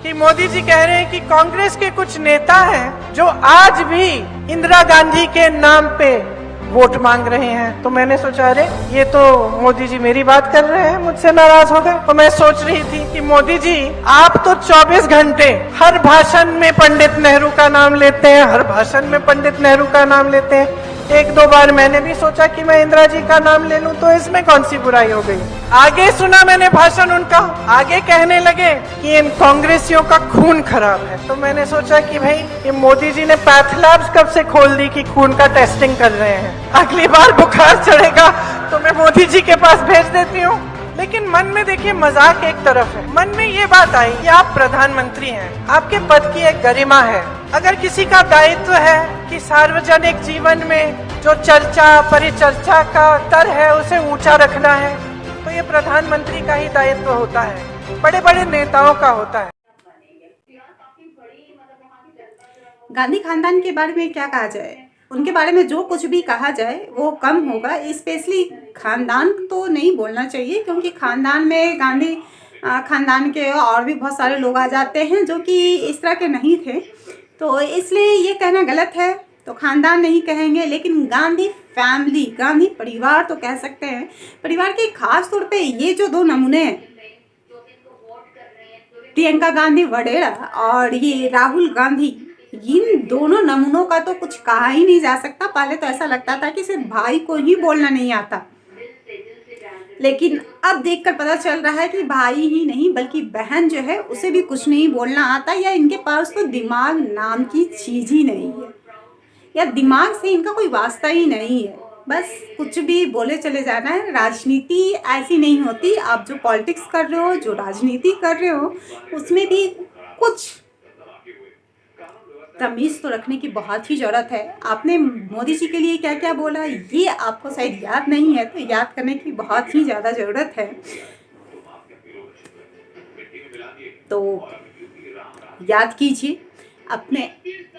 कि मोदी जी कह रहे हैं कि कांग्रेस के कुछ नेता हैं जो आज भी इंदिरा गांधी के नाम पे वोट मांग रहे हैं। तो मैंने सोचा अरे ये तो मोदी जी मेरी बात कर रहे हैं, मुझसे नाराज हो गए। तो मैं सोच रही थी कि मोदी जी आप तो 24 घंटे हर भाषण में पंडित नेहरू का नाम लेते हैं, हर भाषण में पंडित नेहरू का नाम लेते हैं। एक दो बार मैंने भी सोचा कि मैं इंदिरा जी का नाम ले लूं, तो इसमें कौन सी बुराई हो गई। आगे सुना मैंने भाषण उनका, आगे कहने लगे कि इन कांग्रेसियों का खून खराब है। तो मैंने सोचा कि भाई ये मोदी जी ने पैथ लैब्स कब से खोल दी कि खून का टेस्टिंग कर रहे हैं। अगली बार बुखार चढ़ेगा तो मैं मोदी जी के पास भेज देती हूँ। लेकिन मन में देखिए मजाक एक तरफ है, मन में ये बात आई कि आप प्रधानमंत्री हैं, आपके पद की एक गरिमा है। अगर किसी का दायित्व है कि सार्वजनिक जीवन में जो चर्चा परिचर्चा का स्तर है उसे ऊंचा रखना है, तो ये प्रधानमंत्री का ही दायित्व होता है, बड़े बड़े नेताओं का होता है। गांधी खानदान के बारे में क्या कहा जाए, उनके बारे में जो कुछ भी कहा जाए वो कम होगा। स्पेशली खानदान तो नहीं बोलना चाहिए, क्योंकि खानदान में गांधी खानदान के और भी बहुत सारे लोग आ जाते हैं जो कि इस तरह के नहीं थे, तो इसलिए ये कहना गलत है। तो खानदान नहीं कहेंगे, लेकिन गांधी फैमिली, गांधी परिवार तो कह सकते हैं। परिवार के खास तौर पे ये जो दो नमूने हैं, प्रियंका गांधी वडेरा और ये राहुल गांधी, इन दोनों नमूनों का तो कुछ कहा ही नहीं जा सकता। पहले तो ऐसा लगता था कि सिर्फ भाई को ही बोलना नहीं आता, लेकिन अब देखकर पता चल रहा है कि भाई ही नहीं बल्कि बहन जो है उसे भी कुछ नहीं बोलना आता, या इनके पास तो दिमाग नाम की चीज ही नहीं है, या दिमाग से इनका कोई वास्ता ही नहीं है। बस कुछ भी बोले चले जाना है। राजनीति ऐसी नहीं होती। आप जो पॉलिटिक्स कर रहे हो, जो राजनीति कर रहे हो, उसमें भी कुछ तमीज़ तो रखने की बहुत ही ज़रूरत है। आपने मोदी जी के लिए क्या क्या बोला ये आपको शायद याद नहीं है, तो याद करने की बहुत ही ज़्यादा ज़रूरत है। तो याद कीजिए, अपने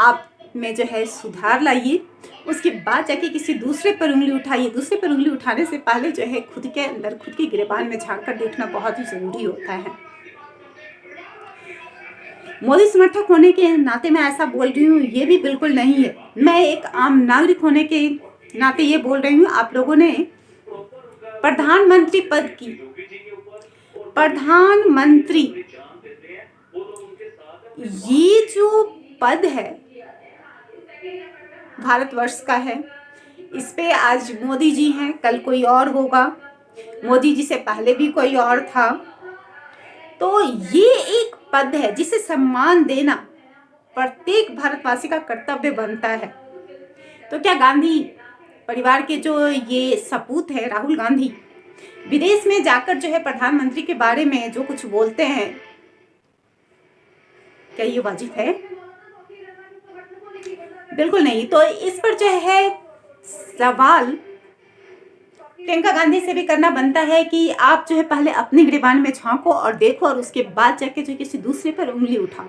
आप में जो है सुधार लाइए, उसके बाद जाके किसी दूसरे पर उंगली उठाइए। दूसरे पर उंगली उठाने से पहले जो है खुद के अंदर, खुद की गिरबान में झांक कर देखना बहुत ही ज़रूरी होता है। मोदी समर्थक होने के नाते मैं ऐसा बोल रही हूँ ये भी बिल्कुल नहीं है। मैं एक आम नागरिक होने के नाते ये बोल रही हूँ, आप लोगों ने प्रधानमंत्री पद की, प्रधानमंत्री ये जो पद है भारतवर्ष का है, इस पे आज मोदी जी हैं, कल कोई और होगा, मोदी जी से पहले भी कोई और था। तो ये एक पद है जिसे सम्मान देना प्रत्येक भारतवासी का कर्तव्य बनता है। तो क्या गांधी परिवार के जो ये सपूत है राहुल गांधी, विदेश में जाकर जो है प्रधानमंत्री के बारे में जो कुछ बोलते हैं, क्या ये वाजिब है? बिल्कुल नहीं। तो इस पर जो है सवाल प्रियंका गांधी से भी करना बनता है कि आप जो है पहले अपनी गिरबान में झांको और देखो, और उसके बाद जाके जो किसी दूसरे पर उंगली उठाओ।